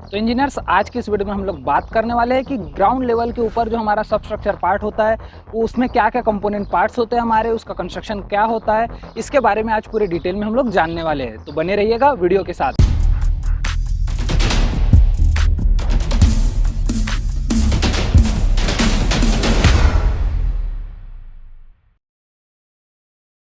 तो इंजीनियर्स आज की इस वीडियो में हम लोग बात करने वाले हैं कि ग्राउंड लेवल के ऊपर जो हमारा सब स्ट्रक्चर पार्ट होता है वो उसमें क्या क्या कंपोनेंट पार्ट्स होते हैं हमारे, उसका कंस्ट्रक्शन क्या होता है, इसके बारे में आज पूरे डिटेल में हम लोग जानने वाले हैं। तो बने रहिएगा वीडियो के साथ।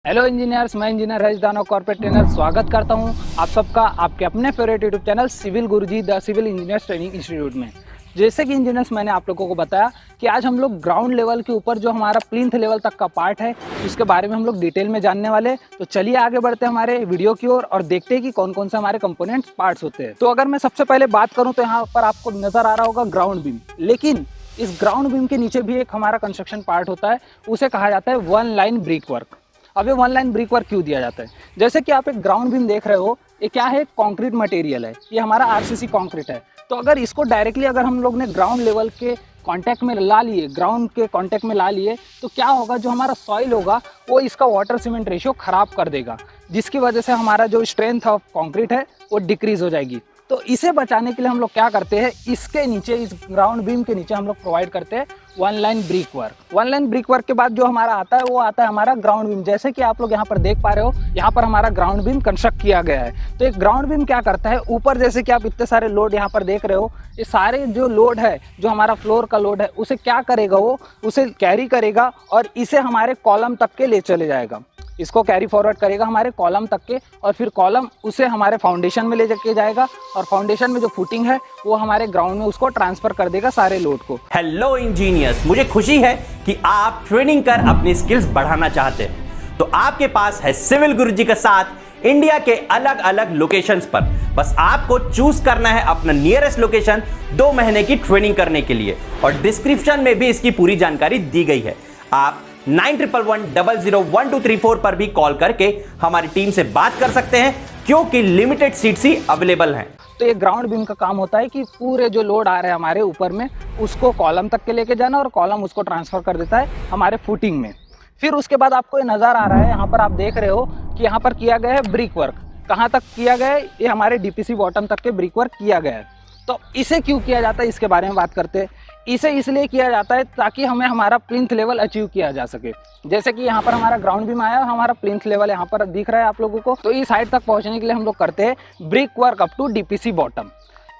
हेलो इंजीनियर्स, मैं इंजीनियर हरीश दानव, कॉर्पोरेट ट्रेनर, स्वागत करता हूं आप सबका आपके अपने favourite YouTube channel civil Guruji the civil engineers training institute में। जैसे कि इंजीनियर्स मैंने आप लोगों को बताया कि आज हम लोग ग्राउंड लेवल के ऊपर जो हमारा प्लिंथ लेवल तक का पार्ट है उसके बारे में हम लोग डिटेल में जानने वाले। तो चलिए आगे बढ़ते हैं हमारे वीडियो की ओर और देखते हैं कि कौन कौन से हमारे कंपोनेंट्स पार्ट्स होते हैं। तो अगर मैं सबसे पहले बात करूँ तो यहाँ पर आपको नजर आ रहा होगा ग्राउंड बीम, लेकिन इस ग्राउंड बीम के नीचे भी एक हमारा कंस्ट्रक्शन पार्ट होता है, उसे कहा जाता है वन लाइन ब्रिक वर्क। अब ये वन लाइन ब्रिक वर्क क्यों दिया जाता है? जैसे कि आप एक ग्राउंड बीम देख रहे हो, ये क्या है? कंक्रीट मटेरियल है, ये हमारा आरसीसी कंक्रीट है। तो अगर इसको डायरेक्टली अगर हम लोग ने ग्राउंड लेवल के कांटेक्ट में ला लिए, ग्राउंड के कांटेक्ट में ला लिए, तो क्या होगा, जो हमारा सॉइल होगा वो इसका वाटर सीमेंट रेशियो खराब कर देगा, जिसकी वजह से हमारा जो स्ट्रेंथ ऑफ कंक्रीट है वो डिक्रीज हो जाएगी। तो इसे बचाने के लिए हम लोग क्या करते हैं, इसके नीचे, इस ग्राउंड बीम के नीचे हम लोग प्रोवाइड करते हैं one line brick work. One line brick work के बाद जो हमारा आता है वो आता है हमारा ग्राउंड बीम। जैसे कि आप लोग यहाँ पर देख पा रहे हो, यहाँ पर हमारा ग्राउंड बीम कंस्ट्रक्ट किया गया है। तो एक ग्राउंड बीम क्या करता है, ऊपर जैसे कि आप इतने सारे लोड यहाँ पर देख रहे हो, ये सारे जो लोड है, जो हमारा फ्लोर का लोड है, उसे क्या करेगा, वो उसे कैरी करेगा और इसे हमारे कॉलम तक के ले चले जाएगा। इसको कैरी फॉरवर्ड करेगा हमारे कॉलम तक के, और फिर कॉलम उसे हमारे फाउंडेशन में ले जाके जाएगा, और फाउंडेशन में जो फुटिंग है वो हमारे ग्राउंड में उसको ट्रांसफर कर देगा सारे लोड को। हेलो इंजीनियर्स, मुझे खुशी है कि आप ट्रेनिंग कर अपनी स्किल्स बढ़ाना चाहते हैं। तो आपके पास है सिविल गुरुजी का साथ इंडिया के अलग अलग लोकेशंस पर। बस आपको चूज करना है अपना नियरेस्ट लोकेशन 2 महीने की ट्रेनिंग करने के लिए, और डिस्क्रिप्शन में भी इसकी पूरी जानकारी दी गई है। आप 9111001234 पर भी कॉल करके हमारी टीम से बात कर सकते हैं, क्योंकि लिमिटेड सीट्स ही अवेलेबल हैं। तो ये ग्राउंड बीम का काम होता है कि पूरे जो लोड आ रहे हैं हमारे ऊपर में, उसको कॉलम तक के लेके जाना, और कॉलम उसको ट्रांसफर कर देता है हमारे फुटिंग में। फिर उसके बाद आपको ये नज़र आ रहा है, यहाँ पर आप देख रहे हो कि यहाँ पर किया गया है ब्रिक वर्क। कहाँ तक किया गया है? ये हमारे डीपीसी बॉटम तक के ब्रिक वर्क किया गया है। तो इसे क्यों किया जाता है, इसके बारे में बात करते हैं। इसे इसलिए किया जाता है ताकि हमें हमारा प्लिंथ लेवल अचीव किया जा सके। जैसे कि यहाँ पर हमारा ग्राउंड बीम आया, हमारा प्लिंथ लेवल यहाँ पर दिख रहा है आप लोगों को। तो इस हाइट तक पहुँचने के लिए हम लोग करते हैं brick work up to DPC bottom.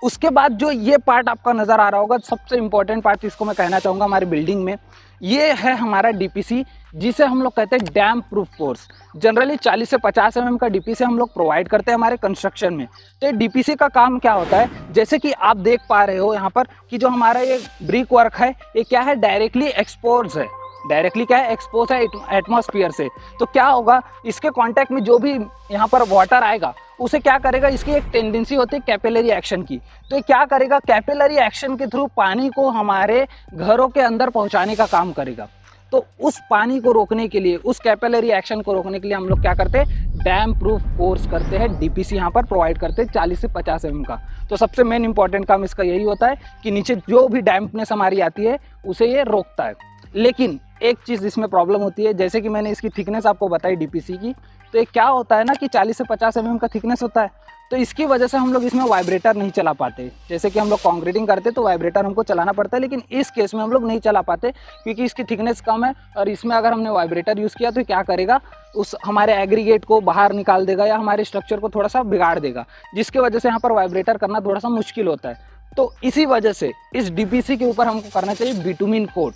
उसके बाद जो ये पार्ट आपका नज़र आ रहा होगा, सबसे इंपॉर्टेंट पार्ट इसको मैं कहना चाहूँगा हमारी बिल्डिंग में, ये है हमारा डीपीसी, जिसे हम लोग कहते हैं डैम प्रूफ कोर्स। जनरली 40 से 50 mm का डीपीसी हम लोग प्रोवाइड करते हैं हमारे कंस्ट्रक्शन में। तो ये डीपीसी का काम क्या होता है, जैसे कि आप देख पा रहे हो यहाँ पर कि जो हमारा ये ब्रिक वर्क है, ये क्या है, डायरेक्टली एक्सपोज है। डायरेक्टली क्या है, एक्सपोज है एटमॉस्फेयर से। तो क्या होगा, इसके कांटेक्ट में जो भी यहाँ पर वाटर आएगा उसे क्या करेगा, इसकी एक टेंडेंसी होती है कैपिलरी एक्शन की। तो ये क्या करेगा, कैपिलरी एक्शन के थ्रू पानी को हमारे घरों के अंदर पहुँचाने का काम करेगा। तो उस पानी को रोकने के लिए, उस कैपिलरी एक्शन को रोकने के लिए हम लोग क्या करते हैं, डैम प्रूफ कोर्स करते हैं, डीपीसी यहाँ पर प्रोवाइड करते हैं 40 से 50 mm का। तो सबसे मेन इंपॉर्टेंट काम इसका यही होता है कि नीचे जो भी डैम्पनेस हमारी आती है उसे ये रोकता है। लेकिन एक चीज़ इसमें प्रॉब्लम होती है, जैसे कि मैंने इसकी थिकनेस आपको बताई डीपीसी की, तो ये क्या होता है ना कि 40 से 50 mm का थिकनेस होता है। तो इसकी वजह से हम लोग इसमें वाइब्रेटर नहीं चला पाते। जैसे कि हम लोग कंक्रीटिंग करते तो वाइब्रेटर हमको चलाना पड़ता है, लेकिन इस केस में हम लोग नहीं चला पाते क्योंकि इसकी थिकनेस कम है। और इसमें अगर हमने वाइब्रेटर यूज़ किया तो क्या करेगा, उस हमारे एग्रीगेट को बाहर निकाल देगा या हमारे स्ट्रक्चर को थोड़ा सा बिगाड़ देगा, जिसकी वजह से यहाँ पर वाइब्रेटर करना थोड़ा सा मुश्किल होता है। तो इसी वजह से इस डीपीसी के ऊपर हमको करना चाहिए बिटुमिन कोट।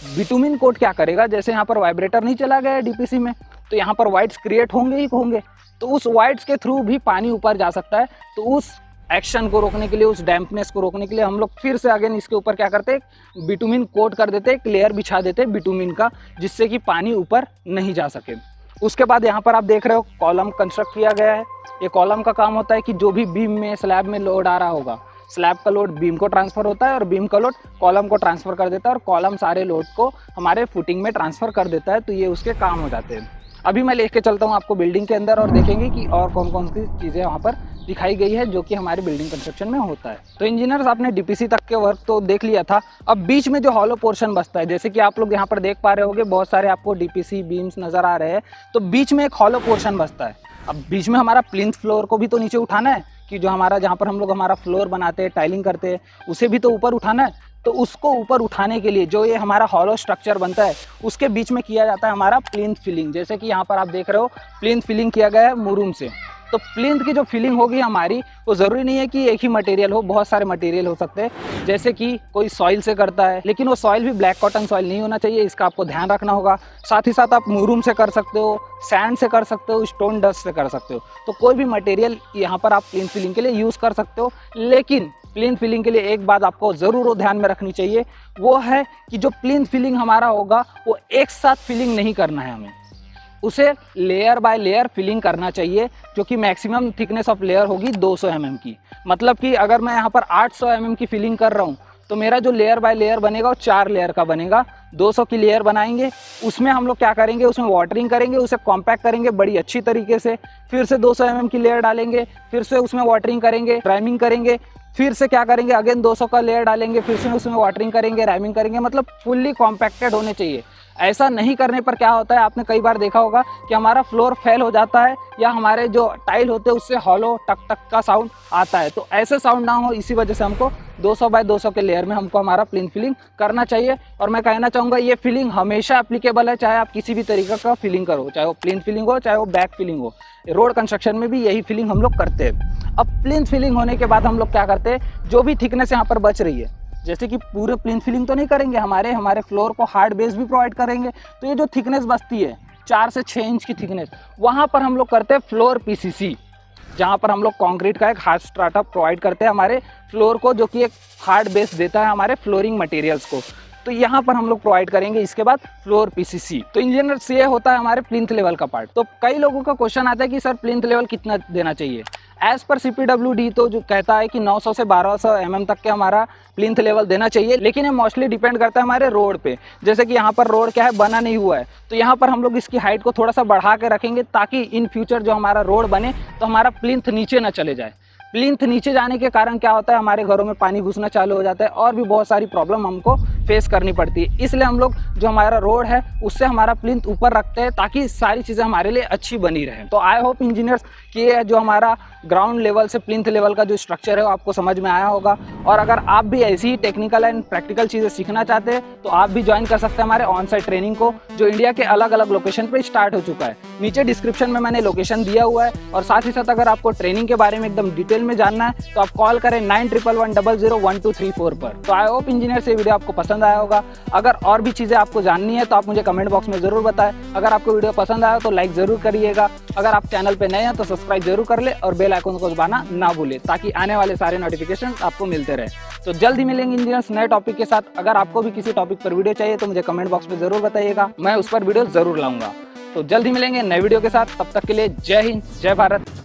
बिटुमिन कोट क्या करेगा, जैसे यहाँ पर वाइब्रेटर नहीं चला गया है डीपीसी में, तो यहाँ पर वाइड्स क्रिएट होंगे ही होंगे। तो उस वाइड्स के थ्रू भी पानी ऊपर जा सकता है। तो उस एक्शन को रोकने के लिए, उस डैम्पनेस को रोकने के लिए हम लोग फिर से अगेन इसके ऊपर क्या करते हैं, बिटुमिन कोट कर देते हैं, एक लेयर बिछा देते हैं बिटुमिन का, जिससे कि पानी ऊपर नहीं जा सके। उसके बाद यहाँ पर आप देख रहे हो कॉलम कंस्ट्रक्ट किया गया है। ये कॉलम का काम होता है कि जो भी बीम में, स्लैब में लोड आ रहा होगा, स्लैब का लोड बीम को ट्रांसफर होता है और बीम का लोड कॉलम को ट्रांसफर कर देता है, और कॉलम सारे लोड को हमारे फुटिंग में ट्रांसफर कर देता है। तो ये उसके काम हो जाते हैं। अभी मैं लेके चलता हूँ आपको बिल्डिंग के अंदर और देखेंगे कि और कौन कौन सी चीज़ें वहाँ पर दिखाई गई है जो कि हमारे बिल्डिंग कंस्ट्रक्शन में होता है। तो इंजीनियर्स, आपने डीपीसी तक के वर्क तो देख लिया था। अब बीच में जो हॉलो पोर्शन बचता है, जैसे कि आप लोग यहाँ पर देख पा रहे होंगे, बहुत सारे आपको डीपीसी बीम्स नज़र आ रहे हैं। तो बीच में एक हॉलो पोर्शन बचता है। अब बीच में हमारा प्लिंथ फ्लोर को भी तो नीचे उठाना है, कि जो हमारा जहाँ पर हम लोग हमारा फ्लोर बनाते हैं, टाइलिंग करते हैं, उसे भी तो ऊपर उठाना है। तो उसको ऊपर उठाने के लिए जो ये हमारा हॉलो स्ट्रक्चर बनता है, उसके बीच में किया जाता है हमारा प्लिंथ फिलिंग। जैसे कि यहाँ पर आप देख रहे हो प्लिंथ फिलिंग किया गया है मुरूम से। तो प्लिंथ की जो फिलिंग होगी हमारी, वो ज़रूरी नहीं है कि एक ही मटेरियल हो, बहुत सारे मटेरियल हो सकते हैं। जैसे कि कोई सॉइल से करता है, लेकिन वो सॉइल भी ब्लैक कॉटन सॉइल नहीं होना चाहिए, इसका आपको ध्यान रखना होगा। साथ ही साथ आप मुरूम से कर सकते हो, सैंड से कर सकते हो, स्टोन डस्ट से कर सकते हो। तो कोई भी मटेरियल यहाँ पर आप प्लिंथ फिलिंग के लिए यूज़ कर सकते हो। लेकिन प्लिंथ फिलिंग के लिए एक बात आपको ज़रूर ध्यान में रखनी चाहिए, वो है कि जो प्लिंथ फिलिंग हमारा होगा वो एक साथ फिलिंग नहीं करना है, हमें उसे लेयर बाय लेयर फिलिंग करना चाहिए, जो कि मैक्सिमम थिकनेस ऑफ लेयर होगी 200 mm की। मतलब कि अगर मैं यहाँ पर 800 mm की फिलिंग कर रहा हूँ, तो मेरा जो लेयर बाय लेयर बनेगा वो 4 लेयर का बनेगा। 200 की लेयर बनाएंगे, उसमें हम लोग क्या करेंगे, उसमें वाटरिंग करेंगे, उसे कॉम्पैक्ट करेंगे बड़ी अच्छी तरीके से। फिर से 200 mm की लेयर डालेंगे, फिर से उसमें वाटरिंग करेंगे, प्राइमिंग करेंगे, फिर से क्या करेंगे, अगेन 200 का लेयर डालेंगे, फिर से उसमें वाटरिंग करेंगे, रैमिंग करेंगे। मतलब फुल्ली कॉम्पैक्टेड होने चाहिए। ऐसा नहीं करने पर क्या होता है, आपने कई बार देखा होगा कि हमारा फ्लोर फेल हो जाता है, या हमारे जो टाइल होते हैं उससे हॉलो टक टक का साउंड आता है। तो ऐसे साउंड ना हो, इसी वजह से हमको 200 बाय 200 के लेयर में हमको हमारा प्लिंथ फिलिंग करना चाहिए। और मैं कहना चाहूँगा ये फिलिंग हमेशा एप्लीकेबल है, चाहे आप किसी भी तरीके का फिलिंग करो, चाहे वो प्लिंथ फिलिंग हो, चाहे वो बैक फिलिंग हो। रोड कंस्ट्रक्शन में भी यही फिलिंग हम लोग करते हैं। अब प्लिंथ फिलिंग होने के बाद हम लोग क्या करते हैं, जो भी थिकनेस यहाँ पर बच रही है, जैसे कि पूरे प्लिंथ फिलिंग तो नहीं करेंगे, हमारे फ्लोर को हार्ड बेस भी प्रोवाइड करेंगे। तो ये जो थिकनेस बचती है 4 से 6 इंच की थिकनेस, वहाँ पर हम लोग करते हैं फ्लोर पीसीसी, जहाँ पर हम लोग कंक्रीट का एक हार्ड स्ट्राटा प्रोवाइड करते हैं हमारे फ्लोर को, जो कि एक हार्ड बेस देता है हमारे फ्लोरिंग मटेरियल्स को। तो यहाँ पर हम लोग प्रोवाइड करेंगे इसके बाद फ्लोर पीसीसी। तो इंजीनियर से ये होता है हमारे प्लिंथ लेवल का पार्ट। तो कई लोगों का क्वेश्चन आता है कि सर प्लिंथ लेवल कितना देना चाहिए। एज पर CPWD तो जो कहता है कि 900 से 1200 mm तक के हमारा प्लिंथ लेवल देना चाहिए, लेकिन ये मोस्टली डिपेंड करता है हमारे रोड पे। जैसे कि यहाँ पर रोड क्या है, बना नहीं हुआ है, तो यहाँ पर हम लोग इसकी हाइट को थोड़ा सा बढ़ा के रखेंगे, ताकि इन फ्यूचर जो हमारा रोड बने तो हमारा प्लिंथ नीचे ना चले जाए। प्लिंथ नीचे जाने के कारण क्या होता है, हमारे घरों में पानी घुसना चालू हो जाता है, और भी बहुत सारी प्रॉब्लम हमको फेस करनी पड़ती है। इसलिए हम लोग जो हमारा रोड है उससे हमारा प्लिंथ ऊपर रखते हैं, ताकि सारी चीज़ें हमारे लिए अच्छी बनी रहे। तो आई होप इंजीनियर्स कि ये जो हमारा ग्राउंड लेवल से प्लिंथ लेवल का जो स्ट्रक्चर है वो आपको समझ में आया होगा। और अगर आप भी ऐसी ही टेक्निकल एंड प्रैक्टिकल चीज़ें सीखना चाहते हैं, तो आप भी ज्वाइन कर सकते हैं हमारे ऑन साइट ट्रेनिंग को, जो इंडिया के अलग अलग लोकेशन पर स्टार्ट हो चुका है। नीचे डिस्क्रिप्शन में मैंने लोकेशन दिया हुआ है। और साथ ही साथ अगर आपको ट्रेनिंग के बारे में एकदम डिटेल में जानना है, तो आप कॉल करें 9111001234 पर। तो आई होप इंजीनियर से वीडियो आपको पसंद आया होगा। अगर और भी चीज़ें आपको जाननी है तो आप मुझे कमेंट बॉक्स में ज़रूर बताएं। अगर आपको वीडियो पसंद आया तो लाइक ज़रूर करिएगा। अगर आप चैनल पे नए हैं तो सब्सक्राइब जरूर कर ले, और बेल आइकन को दबाना ना भूले, ताकि आने वाले सारे नोटिफिकेशन आपको मिलते रहे। तो जल्द ही मिलेंगे इंजीनियर्स नए टॉपिक के साथ। अगर आपको भी किसी टॉपिक पर वीडियो चाहिए तो मुझे कमेंट बॉक्स में ज़रूर बताइएगा, मैं उस पर वीडियो ज़रूर लाऊंगा। तो जल्द ही मिलेंगे नए वीडियो के साथ, तब तक के लिए जय हिंद, जय भारत।